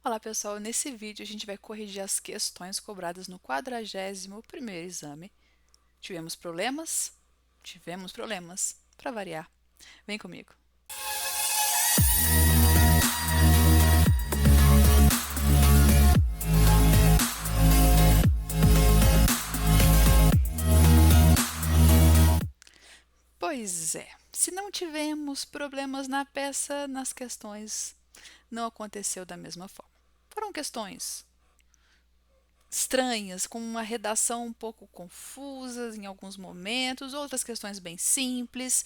Olá pessoal, nesse vídeo a gente vai corrigir as questões cobradas no 41º exame. Tivemos problemas? Tivemos problemas, para variar. Vem comigo. Pois é, se não tivemos problemas na peça, nas questões não aconteceu da mesma forma. Foram questões estranhas, com uma redação um pouco confusa em alguns momentos, outras questões bem simples,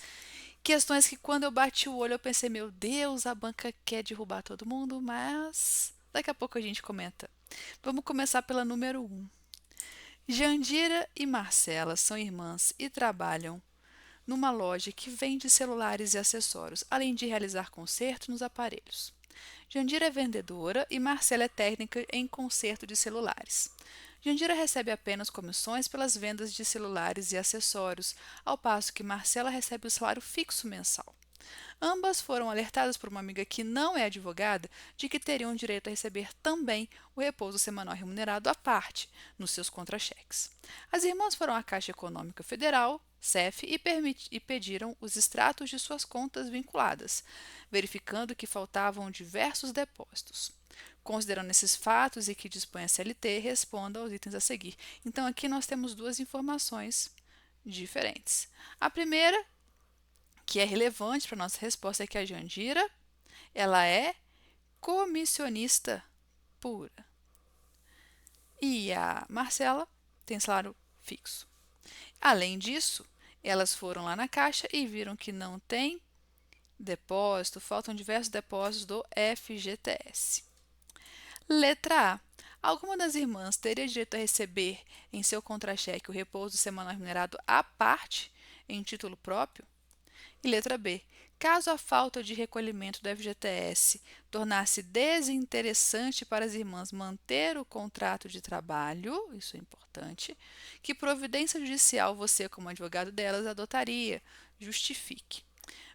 questões que quando eu bati o olho eu pensei, meu Deus, a banca quer derrubar todo mundo, mas daqui a pouco a gente comenta. Vamos começar pela número 1. Jandira e Marcela são irmãs e trabalham numa loja que vende celulares e acessórios, além de realizar consertos nos aparelhos. Jandira é vendedora e Marcela é técnica em conserto de celulares. Jandira recebe apenas comissões pelas vendas de celulares e acessórios, ao passo que Marcela recebe o salário fixo mensal. Ambas foram alertadas por uma amiga que não é advogada de que teriam direito a receber também o repouso semanal remunerado à parte nos seus contra-cheques. As irmãs foram à Caixa Econômica Federal, CEF, e pediram os extratos de suas contas vinculadas, verificando que faltavam diversos depósitos. Considerando esses fatos e que dispõe a CLT, responda aos itens a seguir. Então, aqui nós temos duas informações diferentes. A primeira, que é relevante para a nossa resposta, é que a Jandira ela é comissionista pura. E a Marcela tem salário fixo. Além disso, elas foram lá na caixa e viram que não tem depósito, faltam diversos depósitos do FGTS. Letra A. Alguma das irmãs teria direito a receber em seu contra-cheque o repouso semanal remunerado à parte, em título próprio? E letra B. Caso a falta de recolhimento do FGTS tornasse desinteressante para as irmãs manter o contrato de trabalho, isso é importante, que providência judicial você, como advogado delas, adotaria? Justifique.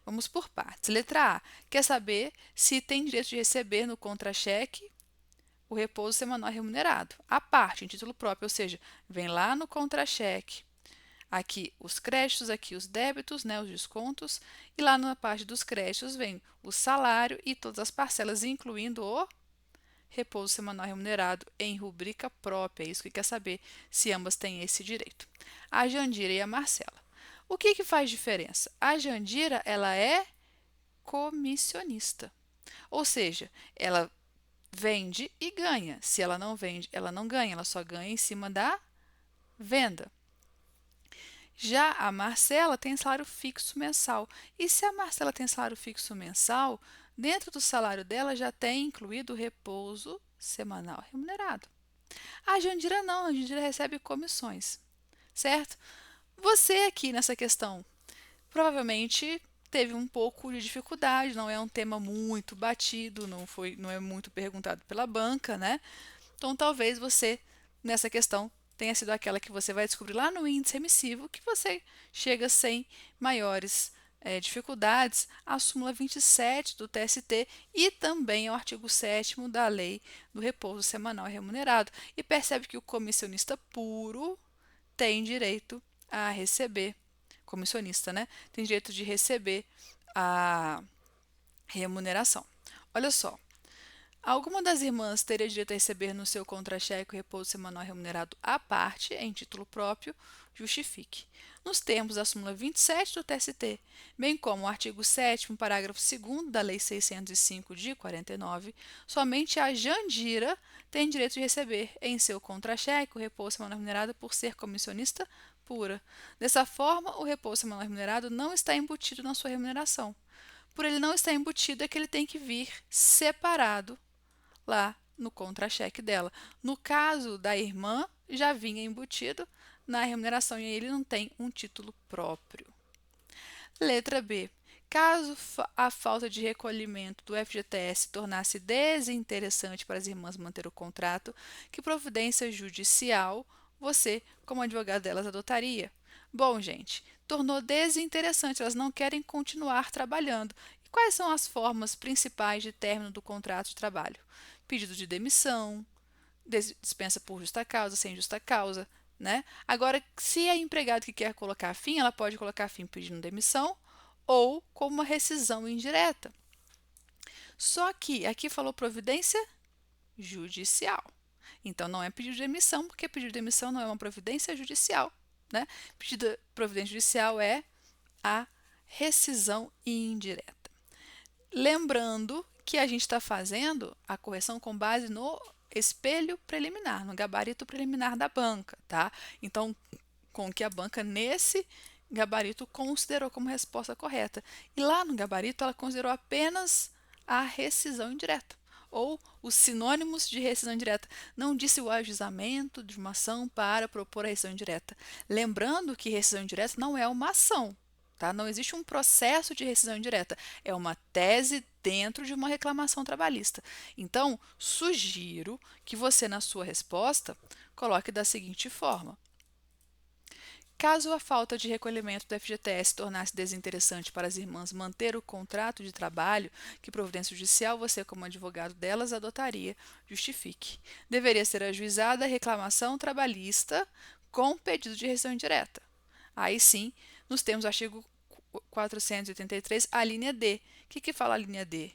Vamos por partes. Letra A. Quer saber se tem direito de receber no contra-cheque o repouso semanal remunerado, à parte, em título próprio, ou seja, vem lá no contra-cheque, aqui os créditos, aqui os débitos, né, os descontos, e lá na parte dos créditos vem o salário e todas as parcelas, incluindo o repouso semanal remunerado em rubrica própria. É isso que quer saber se ambas têm esse direito. A Jandira e a Marcela. O que faz diferença? A Jandira, ela é comissionista, ou seja, ela vende e ganha. Se ela não vende, ela não ganha, ela só ganha em cima da venda. Já a Marcela tem salário fixo mensal. E se a Marcela tem salário fixo mensal, dentro do salário dela já tem incluído o repouso semanal remunerado. A Jandira não, a Jandira recebe comissões, certo? Você aqui nessa questão provavelmente teve um pouco de dificuldade, não é um tema muito batido, não é muito perguntado pela banca, né? Então talvez você nessa questão tenha sido aquela que você vai descobrir lá no índice emissivo que você chega sem maiores dificuldades à súmula 27 do TST e também ao artigo 7º da Lei do Repouso Semanal Remunerado e percebe que o comissionista puro tem direito a receber, comissionista, né? Tem direito de receber a remuneração. Olha só, alguma das irmãs teria direito a receber no seu contra-cheque o repouso semanal remunerado à parte, em título próprio, justifique. Nos termos da súmula 27 do TST, bem como o artigo 7º, parágrafo 2º da Lei 605 de 49, somente a Jandira tem direito de receber em seu contra-cheque o repouso semanal remunerado por ser comissionista pura. Dessa forma, o repouso semanal remunerado não está embutido na sua remuneração. Por ele não estar embutido, é que ele tem que vir separado lá no contra-cheque dela. No caso da irmã, já vinha embutido na remuneração e ele não tem um título próprio. Letra B. Caso a falta de recolhimento do FGTS tornasse desinteressante para as irmãs manter o contrato, que providência judicial você, como advogado delas, adotaria? Bom, gente, tornou desinteressante, elas não querem continuar trabalhando. Quais são as formas principais de término do contrato de trabalho? Pedido de demissão, dispensa por justa causa, sem justa causa, né? Agora, se é empregado que quer colocar fim, ela pode colocar fim pedindo demissão ou com uma rescisão indireta. Só que aqui falou providência judicial. Então, não é pedido de demissão, porque pedido de demissão não é uma providência judicial, né? Pedido de providência judicial é a rescisão indireta. Lembrando que a gente está fazendo a correção com base no espelho preliminar, no gabarito preliminar da banca, tá? Então, com o que a banca nesse gabarito considerou como resposta correta. E lá no gabarito ela considerou apenas a rescisão indireta, ou os sinônimos de rescisão indireta. Não disse o ajuizamento de uma ação para propor a rescisão indireta. Lembrando que rescisão indireta não é uma ação, tá? Não existe um processo de rescisão indireta, é uma tese dentro de uma reclamação trabalhista. Então, sugiro que você, na sua resposta, coloque da seguinte forma: caso a falta de recolhimento do FGTS tornasse desinteressante para as irmãs manter o contrato de trabalho que providência judicial você, como advogado delas, adotaria, justifique. Deveria ser ajuizada a reclamação trabalhista com pedido de rescisão indireta. Aí sim, nos termos do artigo 483, a linha D. O que fala a linha D?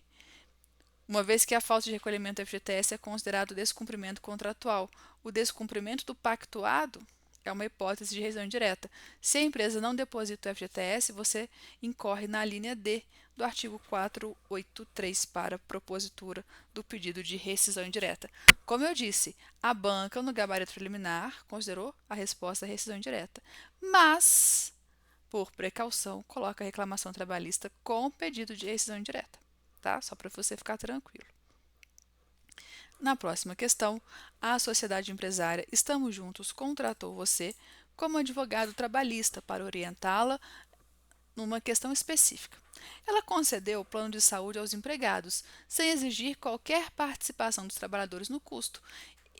Uma vez que a falta de recolhimento do FGTS é considerado descumprimento contratual, o descumprimento do pactuado é uma hipótese de rescisão indireta. Se a empresa não deposita o FGTS, você incorre na linha D do artigo 483 para propositura do pedido de rescisão indireta. Como eu disse, a banca, no gabarito preliminar, considerou a resposta rescisão indireta, mas, por precaução, coloca a reclamação trabalhista com pedido de rescisão indireta, tá? Só para você ficar tranquilo. Na próxima questão, a sociedade empresária Estamos Juntos contratou você como advogado trabalhista para orientá-la numa questão específica. Ela concedeu o plano de saúde aos empregados, sem exigir qualquer participação dos trabalhadores no custo,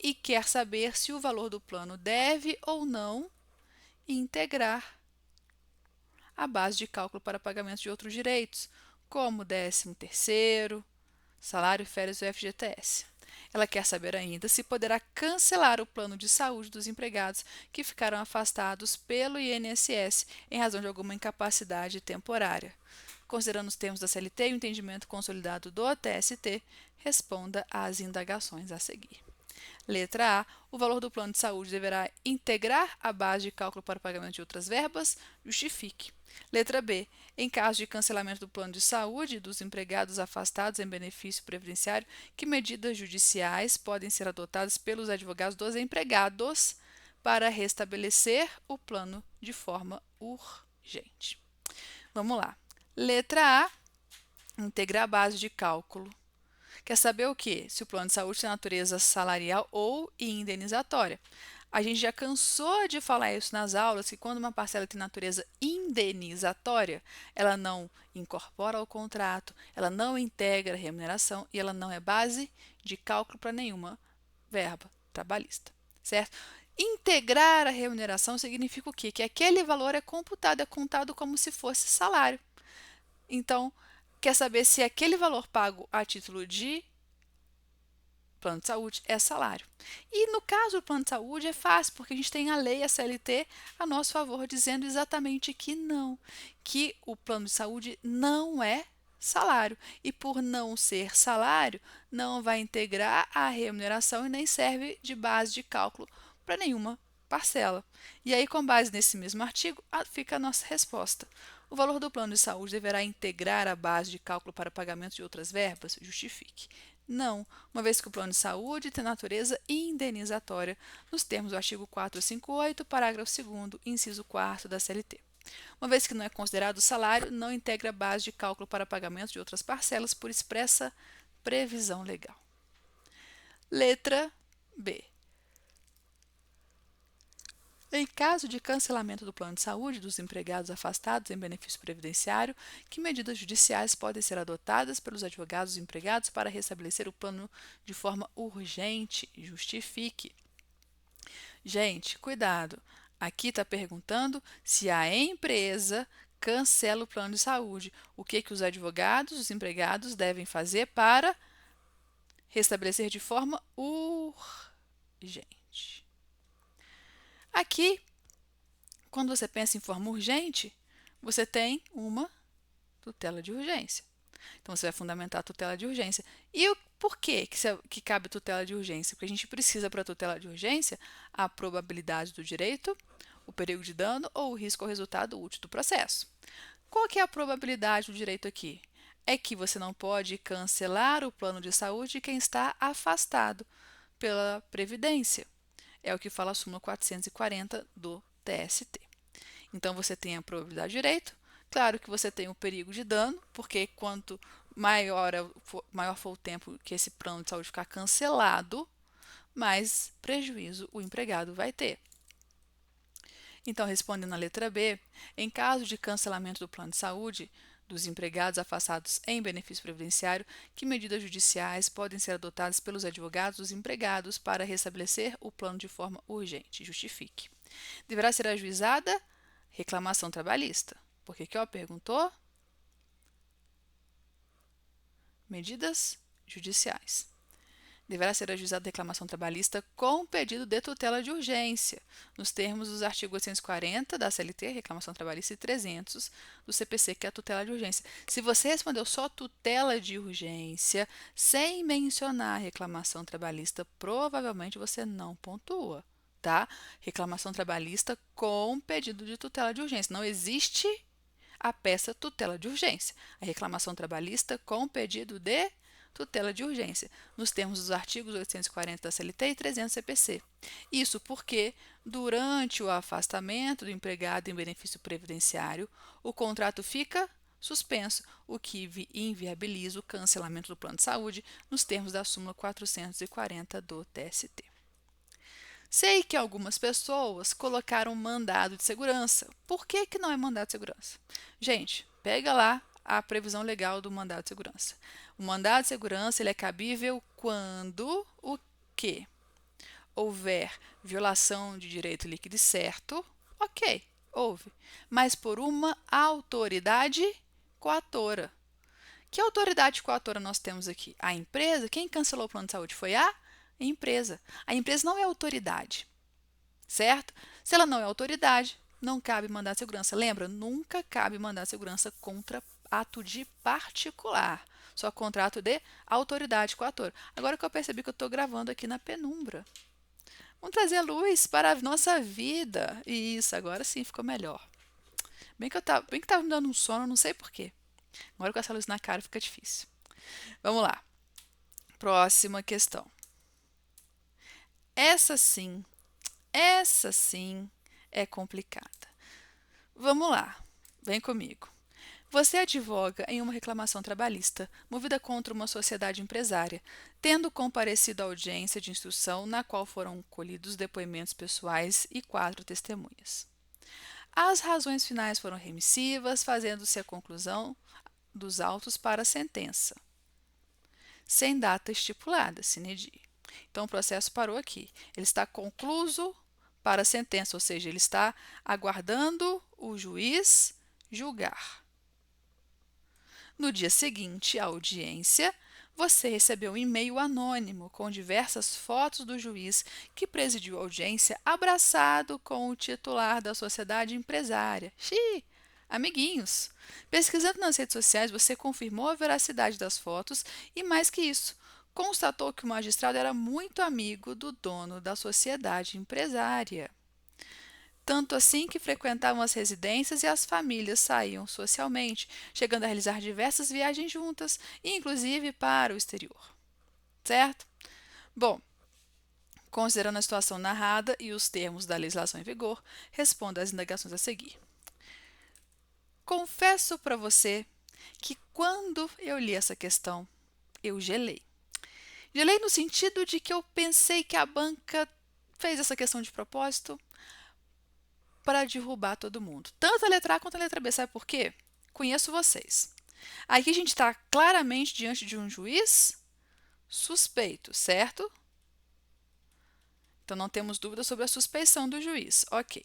e quer saber se o valor do plano deve ou não integrar a base de cálculo para pagamento de outros direitos, como 13º, salário, férias e FGTS. Ela quer saber ainda se poderá cancelar o plano de saúde dos empregados que ficaram afastados pelo INSS em razão de alguma incapacidade temporária. Considerando os termos da CLT e o entendimento consolidado do TST, responda às indagações a seguir. Letra A. O valor do plano de saúde deverá integrar a base de cálculo para o pagamento de outras verbas? Justifique. Letra B. Em caso de cancelamento do plano de saúde dos empregados afastados em benefício previdenciário, que medidas judiciais podem ser adotadas pelos advogados dos empregados para restabelecer o plano de forma urgente? Vamos lá. Letra A. Integrar a base de cálculo. Quer saber o quê? Se o plano de saúde tem natureza salarial ou indenizatória. A gente já cansou de falar isso nas aulas, que quando uma parcela tem natureza indenizatória, ela não incorpora ao contrato, ela não integra a remuneração e ela não é base de cálculo para nenhuma verba trabalhista, certo? Integrar a remuneração significa o quê? Que aquele valor é computado, é contado como se fosse salário. Então, quer saber se aquele valor pago a título de plano de saúde é salário. E no caso do plano de saúde é fácil, porque a gente tem a lei, a CLT, a nosso favor, dizendo exatamente que não, que o plano de saúde não é salário. E por não ser salário, não vai integrar a remuneração e nem serve de base de cálculo para nenhuma parcela. E aí, com base nesse mesmo artigo, fica a nossa resposta. O valor do plano de saúde deverá integrar a base de cálculo para pagamento de outras verbas? Justifique. Não, uma vez que o plano de saúde tem natureza indenizatória, nos termos do artigo 458, parágrafo 2º, inciso 4º da CLT. Uma vez que não é considerado salário, não integra a base de cálculo para pagamento de outras parcelas por expressa previsão legal. Letra B. Em caso de cancelamento do plano de saúde dos empregados afastados em benefício previdenciário, que medidas judiciais podem ser adotadas pelos advogados empregados para restabelecer o plano de forma urgente? Justifique. Gente, cuidado. Aqui está perguntando se a empresa cancela o plano de saúde. O que os advogados, os empregados devem fazer para restabelecer de forma urgente? Aqui, quando você pensa em forma urgente, você tem uma tutela de urgência. Então, você vai fundamentar a tutela de urgência. E por que cabe tutela de urgência? Porque a gente precisa, para a tutela de urgência, a probabilidade do direito, o perigo de dano ou o risco ao resultado útil do processo. Qual que é a probabilidade do direito aqui? É que você não pode cancelar o plano de saúde de quem está afastado pela Previdência. É o que fala a súmula 440 do TST. Então, você tem a probabilidade de direito. Claro que você tem o perigo de dano, porque quanto maior for o tempo que esse plano de saúde ficar cancelado, mais prejuízo o empregado vai ter. Então, respondendo a letra B, em caso de cancelamento do plano de saúde dos empregados afastados em benefício previdenciário, que medidas judiciais podem ser adotadas pelos advogados dos empregados para restabelecer o plano de forma urgente? Justifique. Deverá ser ajuizada reclamação trabalhista. Porque aqui, ó, perguntou medidas judiciais. Deverá ser ajuizada a reclamação trabalhista com pedido de tutela de urgência, nos termos dos artigos 840 da CLT, reclamação trabalhista, e 300 do CPC, que é a tutela de urgência. Se você respondeu só tutela de urgência, sem mencionar reclamação trabalhista, provavelmente você não pontua, tá? Reclamação trabalhista com pedido de tutela de urgência. Não existe a peça tutela de urgência. A reclamação trabalhista com pedido de tutela de urgência, nos termos dos artigos 840 da CLT e 300 CPC. Isso porque, durante o afastamento do empregado em benefício previdenciário, o contrato fica suspenso, o que inviabiliza o cancelamento do plano de saúde, nos termos da súmula 440 do TST. Sei que algumas pessoas colocaram mandado de segurança. Por que não é mandado de segurança? Gente, pega lá a previsão legal do mandado de segurança. O mandado de segurança ele é cabível quando o quê? Houver violação de direito líquido e certo, ok, houve, mas por uma autoridade coatora. Que autoridade coatora nós temos aqui? A empresa? Quem cancelou o plano de saúde foi a empresa. A empresa não é autoridade, certo? Se ela não é autoridade, não cabe mandado de segurança. Lembra? Nunca cabe mandado de segurança contra ato de particular. Só contrato de autoridade coatora. Agora que eu percebi que eu estou gravando aqui na penumbra. Vamos trazer a luz para a nossa vida. Isso, agora sim ficou melhor. Bem que estava me dando um sono, não sei porquê. Agora com essa luz na cara fica difícil. Vamos lá. Próxima questão. Essa sim é complicada. Vamos lá, vem comigo. Você advoga em uma reclamação trabalhista movida contra uma sociedade empresária, tendo comparecido à audiência de instrução na qual foram colhidos depoimentos pessoais e 4 testemunhas. As razões finais foram remissivas, fazendo-se a conclusão dos autos para a sentença, sem data estipulada, sine die. Então, o processo parou aqui. Ele está concluso para a sentença, ou seja, ele está aguardando o juiz julgar. No dia seguinte à audiência, você recebeu um e-mail anônimo com diversas fotos do juiz que presidiu a audiência abraçado com o titular da sociedade empresária. Xiii! Amiguinhos! Pesquisando nas redes sociais, você confirmou a veracidade das fotos e, mais que isso, constatou que o magistrado era muito amigo do dono da sociedade empresária. Tanto assim que frequentavam as residências e as famílias saíam socialmente, chegando a realizar diversas viagens juntas, inclusive para o exterior. Certo? Bom, considerando a situação narrada e os termos da legislação em vigor, responda às indagações a seguir. Confesso para você que quando eu li essa questão, eu gelei. Gelei no sentido de que eu pensei que a banca fez essa questão de propósito para derrubar todo mundo. Tanto a letra A quanto a letra B. Sabe por quê? Conheço vocês. Aqui a gente está claramente diante de um juiz suspeito, certo? Então não temos dúvida sobre a suspeição do juiz. Ok.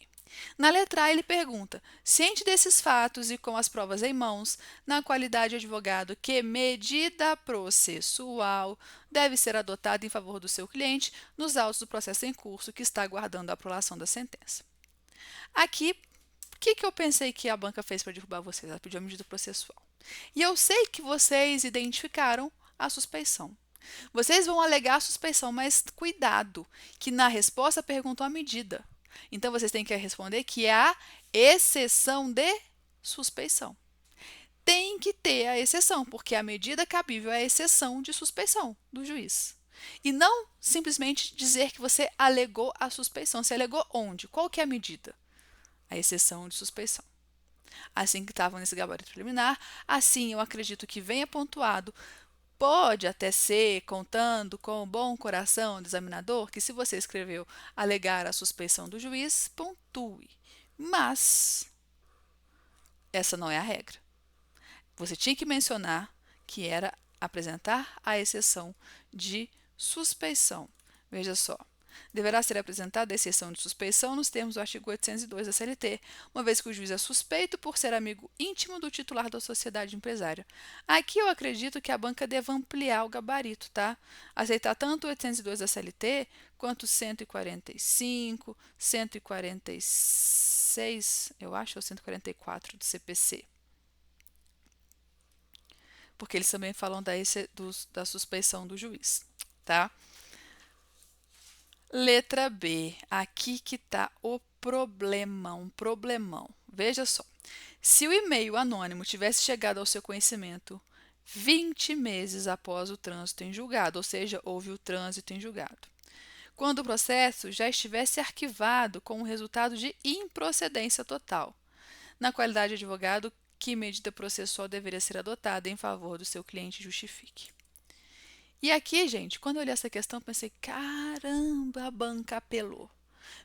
Na letra A, ele pergunta: ciente desses fatos e com as provas em mãos, na qualidade de advogado, que medida processual deve ser adotada em favor do seu cliente nos autos do processo em curso que está aguardando a aprovação da sentença. Aqui, o que eu pensei que a banca fez para derrubar vocês? Ela pediu a medida processual. E eu sei que vocês identificaram a suspeição. Vocês vão alegar a suspeição, mas cuidado, que na resposta perguntou a medida. Então, vocês têm que responder que é a exceção de suspeição. Tem que ter a exceção, porque a medida cabível é a exceção de suspeição do juiz. E não simplesmente dizer que você alegou a suspeição. Você alegou onde? Qual que é a medida? A exceção de suspeição. Assim que estavam nesse gabarito preliminar, assim eu acredito que venha pontuado. Pode até ser, contando com o bom coração do examinador, que se você escreveu alegar a suspeição do juiz, pontue. Mas essa não é a regra. Você tinha que mencionar que era apresentar a exceção de suspeição. Veja só. Deverá ser apresentada a exceção de suspeição nos termos do artigo 802 da CLT, uma vez que o juiz é suspeito por ser amigo íntimo do titular da sociedade empresária. Aqui eu acredito que a banca deva ampliar o gabarito, tá? Aceitar tanto o 802 da CLT quanto 145, 146, eu acho, ou 144 do CPC. Porque eles também falam da suspeição do juiz, tá? Letra B, aqui que está o problemão, problemão. Veja só, se o e-mail anônimo tivesse chegado ao seu conhecimento 20 meses após o trânsito em julgado, ou seja, houve o trânsito em julgado, quando o processo já estivesse arquivado com o resultado de improcedência total, na qualidade de advogado, que medida processual deveria ser adotada em favor do seu cliente justifique. E aqui, gente, quando eu olhei essa questão, eu pensei, caramba, a banca apelou.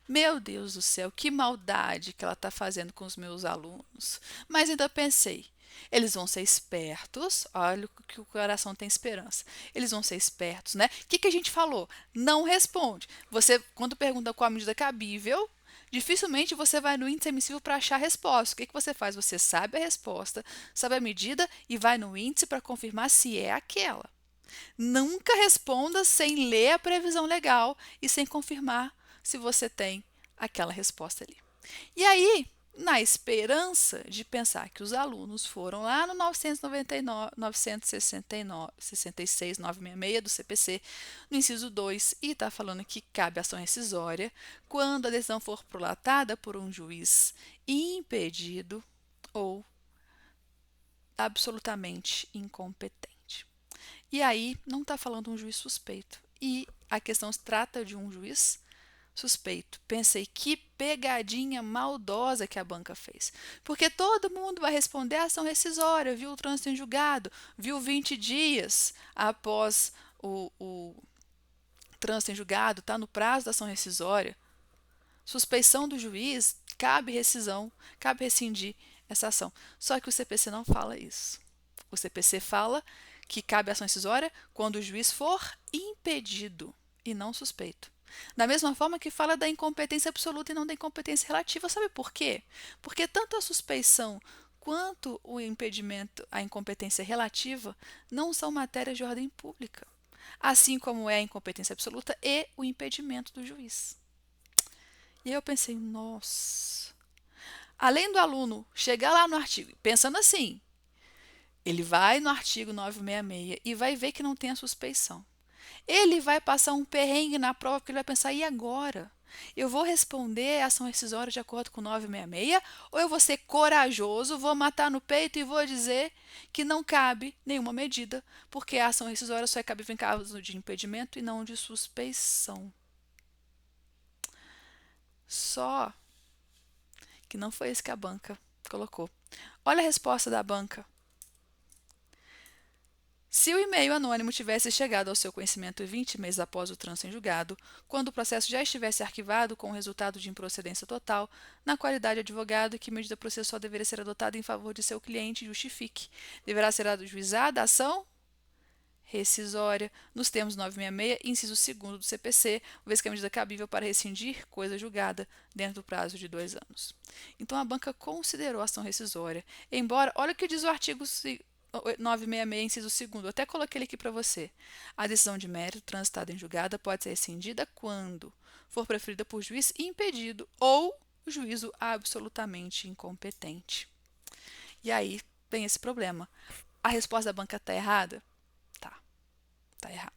Meu Deus do céu, que maldade que ela está fazendo com os meus alunos. Mas ainda pensei, eles vão ser espertos, olha o que o coração tem esperança. Eles vão ser espertos, né? O que a gente falou? Não responde. Você, quando pergunta qual a medida cabível, dificilmente você vai no índice emissível para achar a resposta. O que você faz? Você sabe a resposta, sabe a medida e vai no índice para confirmar se é aquela. Nunca responda sem ler a previsão legal e sem confirmar se você tem aquela resposta ali. E aí, na esperança de pensar que os alunos foram lá no 999, 969, 66, 966 do CPC, no inciso 2, e está falando que cabe ação rescisória quando a decisão for prolatada por um juiz impedido ou absolutamente incompetente. E aí, não está falando um juiz suspeito. E a questão se trata de um juiz suspeito. Pensei, que pegadinha maldosa que a banca fez. Porque todo mundo vai responder a ação rescisória, viu o trânsito em julgado, viu 20 dias após o trânsito em julgado, está no prazo da ação rescisória. Suspeição do juiz, cabe rescisão, cabe rescindir essa ação. Só que o CPC não fala isso. O CPC fala que cabe ação rescisória quando o juiz for impedido e não suspeito. Da mesma forma que fala da incompetência absoluta e não da incompetência relativa. Sabe por quê? Porque tanto a suspeição quanto o impedimento, a incompetência relativa, não são matérias de ordem pública, assim como é a incompetência absoluta e o impedimento do juiz. E aí eu pensei, nossa, além do aluno chegar lá no artigo pensando assim, ele vai no artigo 966 e vai ver que não tem a suspeição. Ele vai passar um perrengue na prova porque ele vai pensar, e agora? Eu vou responder a ação rescisória de acordo com 966 ou eu vou ser corajoso, vou matar no peito e vou dizer que não cabe nenhuma medida, porque a ação rescisória só é cabível em caso de impedimento e não de suspeição. Só que não foi isso que a banca colocou. Olha a resposta da banca. Se o e-mail anônimo tivesse chegado ao seu conhecimento 20 meses após o trânsito em julgado, quando o processo já estivesse arquivado com o resultado de improcedência total, na qualidade de advogado, que medida processual deveria ser adotada em favor de seu cliente, justifique. Deverá ser ajuizada a ação rescisória, nos termos 966, inciso 2º do CPC, uma vez que a medida cabível para rescindir coisa julgada dentro do prazo de 2 anos. Então, a banca considerou a ação rescisória, embora, olha o que diz o artigo 966, inciso 2º, eu até coloquei ele aqui para você. A decisão de mérito transitada em julgada pode ser rescindida quando for preferida por juiz impedido ou juízo absolutamente incompetente. E aí tem esse problema. A resposta da banca está errada? Tá errada.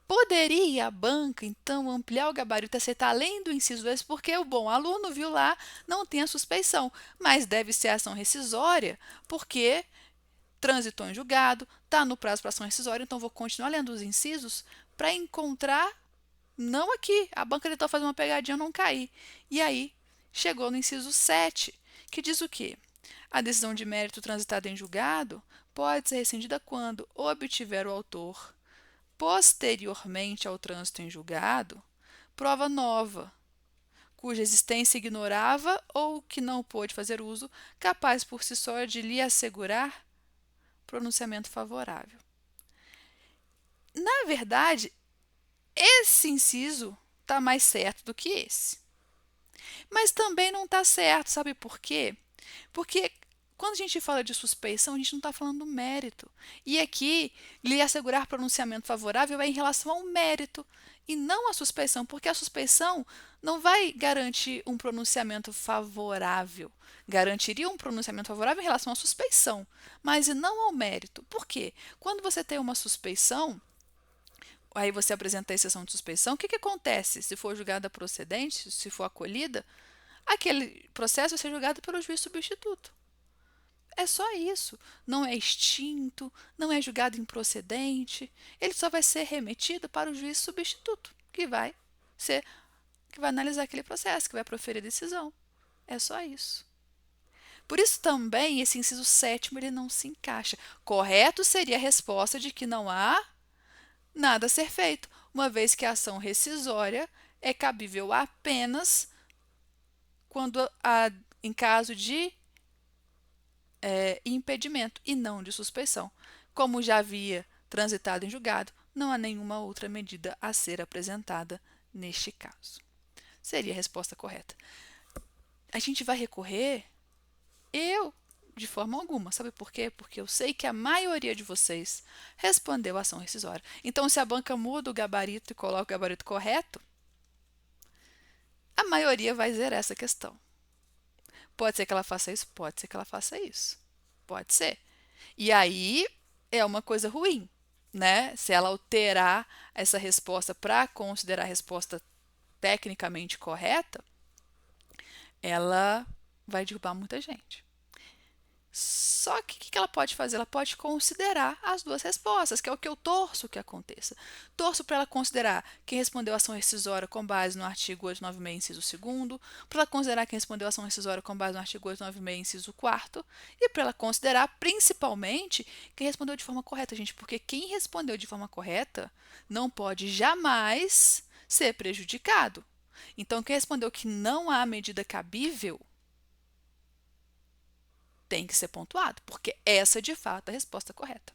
Poderia a banca, então, ampliar o gabarito e aceitar além do inciso 2, porque o bom aluno viu lá, não tem a suspeição, mas deve ser ação rescisória, porque transitou em julgado, está no prazo para ação rescisória, então vou continuar lendo os incisos para encontrar, não aqui, a banca tentou fazer uma pegadinha, eu não caí. E aí, chegou no inciso 7, que diz o quê? A decisão de mérito transitada em julgado pode ser rescindida quando obtiver o autor, posteriormente ao trânsito em julgado, prova nova, cuja existência ignorava ou que não pôde fazer uso, capaz por si só de lhe assegurar pronunciamento favorável. Na verdade, esse inciso está mais certo do que esse. Mas também não está certo, sabe por quê? Porque quando a gente fala de suspeição, a gente não está falando do mérito. E aqui, lhe assegurar pronunciamento favorável é em relação ao mérito e não à suspeição, porque a suspeição não vai garantir um pronunciamento favorável. Garantiria um pronunciamento favorável em relação à suspeição, mas não ao mérito. Por quê? Quando você tem uma suspeição, aí você apresenta a exceção de suspeição, o que acontece? Se for julgada procedente, se for acolhida, aquele processo vai ser julgado pelo juiz substituto. É só isso. Não é extinto, não é julgado improcedente. Ele só vai ser remetido para o juiz substituto, que vai analisar aquele processo, que vai proferir a decisão. É só isso. Por isso também esse inciso 7º ele não se encaixa. Correto seria a resposta de que não há nada a ser feito, uma vez que a ação rescisória é cabível apenas em caso de impedimento e não de suspeição. Como já havia transitado em julgado, não há nenhuma outra medida a ser apresentada neste caso. Seria a resposta correta. A gente vai recorrer? Eu, de forma alguma. Sabe por quê? Porque eu sei que a maioria de vocês respondeu a ação rescisória. Então, se a banca muda o gabarito e coloca o gabarito correto, a maioria vai zerar essa questão. Pode ser que ela faça isso? Pode ser que ela faça isso. Pode ser. E aí é uma coisa ruim, né? Se ela alterar essa resposta para considerar a resposta tecnicamente correta, ela vai derrubar muita gente. Só que o que ela pode fazer? Ela pode considerar as duas respostas, que é o que eu torço que aconteça. Torço para ela considerar quem respondeu a ação rescisória com base no artigo 896, inciso 2º, para ela considerar quem respondeu a ação rescisória com base no artigo 896, inciso 4º, e para ela considerar principalmente quem respondeu de forma correta, gente, porque quem respondeu de forma correta não pode jamais ser prejudicado. Então, quem respondeu que não há medida cabível tem que ser pontuado, porque essa de fato é a resposta correta.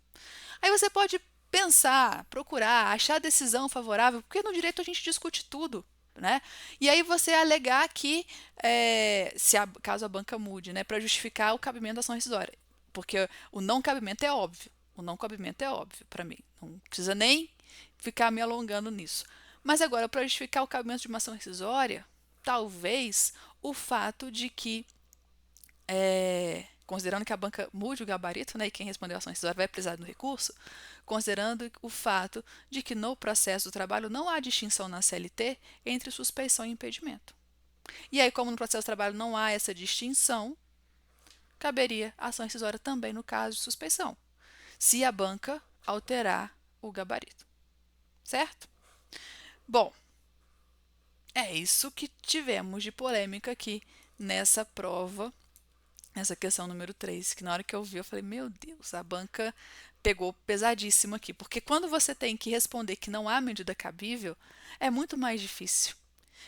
Aí você pode pensar, procurar, achar a decisão favorável, porque no direito a gente discute tudo, né? E aí você alegar que, caso a banca mude, né, para justificar o cabimento da ação rescisória, porque o não cabimento é óbvio, para mim, não precisa nem ficar me alongando nisso. Mas agora, para justificar o cabimento de uma ação rescisória, talvez o fato de que considerando que a banca mude o gabarito, né, e quem respondeu a ação rescisória vai precisar no recurso, considerando o fato de que no processo do trabalho não há distinção na CLT entre suspeição e impedimento. E aí, como no processo do trabalho não há essa distinção, caberia a ação rescisória também no caso de suspeição, se a banca alterar o gabarito. Certo? Bom, é isso que tivemos de polêmica aqui nessa prova, essa questão número 3, que na hora que eu vi, eu falei, meu Deus, a banca pegou pesadíssimo aqui, porque quando você tem que responder que não há medida cabível, é muito mais difícil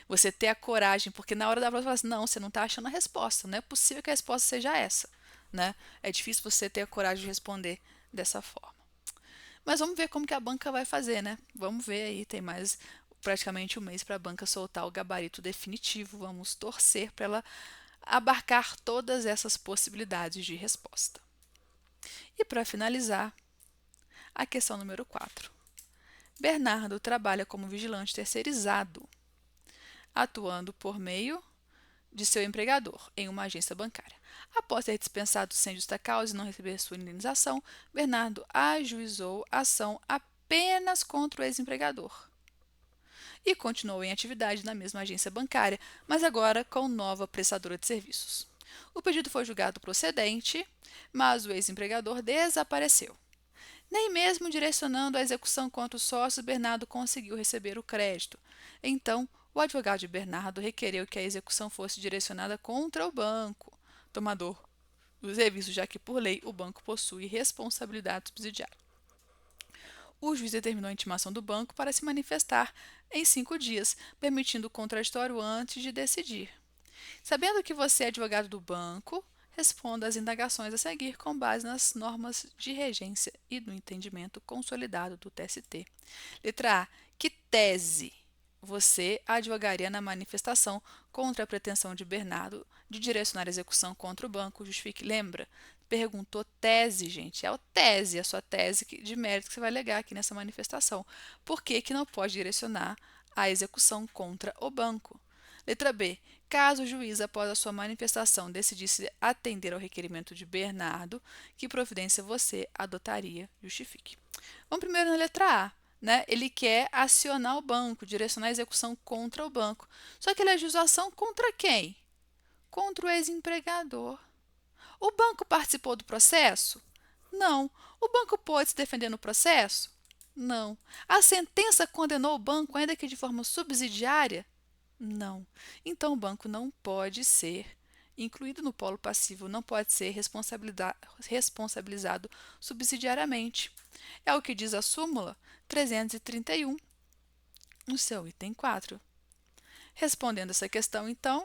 você ter a coragem, porque na hora da prova você fala assim, não, você não está achando a resposta, não é possível que a resposta seja essa, né? É difícil você ter a coragem de responder dessa forma. Mas vamos ver como que a banca vai fazer, né? Vamos ver aí, tem mais praticamente um mês para a banca soltar o gabarito definitivo. Vamos torcer para ela abarcar todas essas possibilidades de resposta. E para finalizar, a questão número 4. Bernardo trabalha como vigilante terceirizado, atuando por meio de seu empregador em uma agência bancária. Após ter dispensado sem justa causa e não receber sua indenização, Bernardo ajuizou a ação apenas contra o ex-empregador e continuou em atividade na mesma agência bancária, mas agora com nova prestadora de serviços. O pedido foi julgado procedente, mas o ex-empregador desapareceu. Nem mesmo direcionando a execução contra os sócios, Bernardo conseguiu receber o crédito. Então, o advogado de Bernardo requereu que a execução fosse direcionada contra o banco, tomador do serviço, já que, por lei, o banco possui responsabilidade subsidiária. O juiz determinou a intimação do banco para se manifestar em 5 dias, permitindo o contraditório antes de decidir. Sabendo que você é advogado do banco, responda às indagações a seguir com base nas normas de regência e no entendimento consolidado do TST. Letra A. Que tese você advogaria na manifestação contra a pretensão de Bernardo de direcionar a execução contra o banco? Justifique. Lembra? Perguntou tese, gente. É a tese, a sua tese de mérito que você vai alegar aqui nessa manifestação. Por que que não pode direcionar a execução contra o banco? Letra B. Caso o juiz, após a sua manifestação, decidisse atender ao requerimento de Bernardo, que providência você adotaria? Justifique. Vamos primeiro na letra A. Né? Ele quer acionar o banco, direcionar a execução contra o banco. Só que ele ajuizou a ação contra quem? Contra o ex-empregador. O banco participou do processo? Não. O banco pôde se defender no processo? Não. A sentença condenou o banco, ainda que de forma subsidiária? Não. Então, o banco não pode ser incluído no polo passivo, não pode ser responsabilizado subsidiariamente. É o que diz a súmula 331, no seu item 4. Respondendo essa questão, então,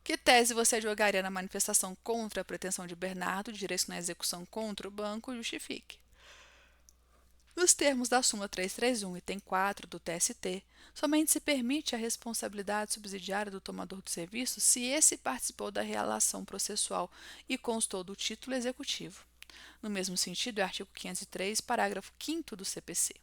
que tese você advogaria na manifestação contra a pretensão de Bernardo de direcionar a execução contra o banco? Justifique. Nos termos da súmula 331, item 4 do TST, somente se permite a responsabilidade subsidiária do tomador do serviço se esse participou da relação processual e constou do título executivo. No mesmo sentido, é o artigo 503, parágrafo 5º do CPC.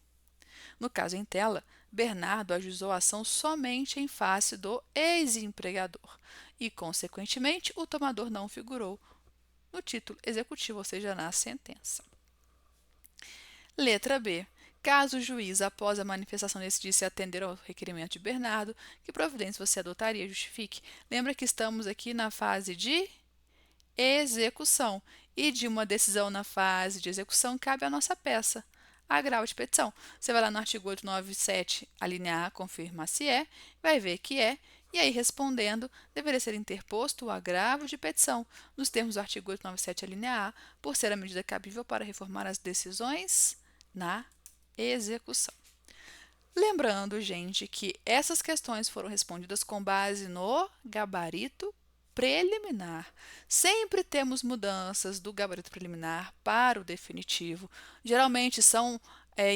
No caso em tela, Bernardo ajuizou a ação somente em face do ex-empregador e, consequentemente, o tomador não figurou no título executivo, ou seja, na sentença. Letra B. Caso o juiz, após a manifestação, decidisse atender ao requerimento de Bernardo, que providência você adotaria? Justifique. Lembra que estamos aqui na fase de execução e de uma decisão na fase de execução cabe à nossa peça, agravo de petição. Você vai lá no artigo 897, a linha A, confirma se é, vai ver que é, e aí respondendo, deveria ser interposto o agravo de petição, nos termos do artigo 897, a linha A, por ser a medida cabível para reformar as decisões na execução. Lembrando, gente, que essas questões foram respondidas com base no gabarito preliminar. Sempre temos mudanças do gabarito preliminar para o definitivo. Geralmente são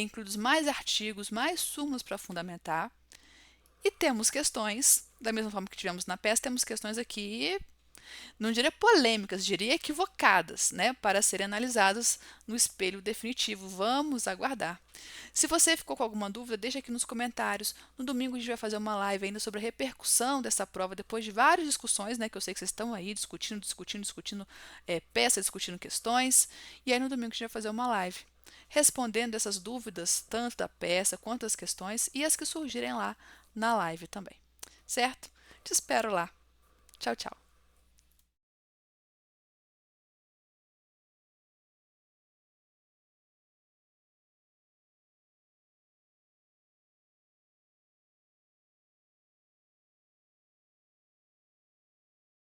incluídos mais artigos, mais súmulas para fundamentar. E temos questões, da mesma forma que tivemos na peça, temos questões aqui, não diria polêmicas, diria equivocadas, né, para serem analisadas no espelho definitivo. Vamos aguardar. Se você ficou com alguma dúvida, deixa aqui nos comentários. No domingo a gente vai fazer uma live ainda sobre a repercussão dessa prova, depois de várias discussões, né, que eu sei que vocês estão aí discutindo peças, discutindo questões. E aí no domingo a gente vai fazer uma live respondendo essas dúvidas, tanto da peça quanto das questões e as que surgirem lá na live também. Certo? Te espero lá. Tchau, tchau.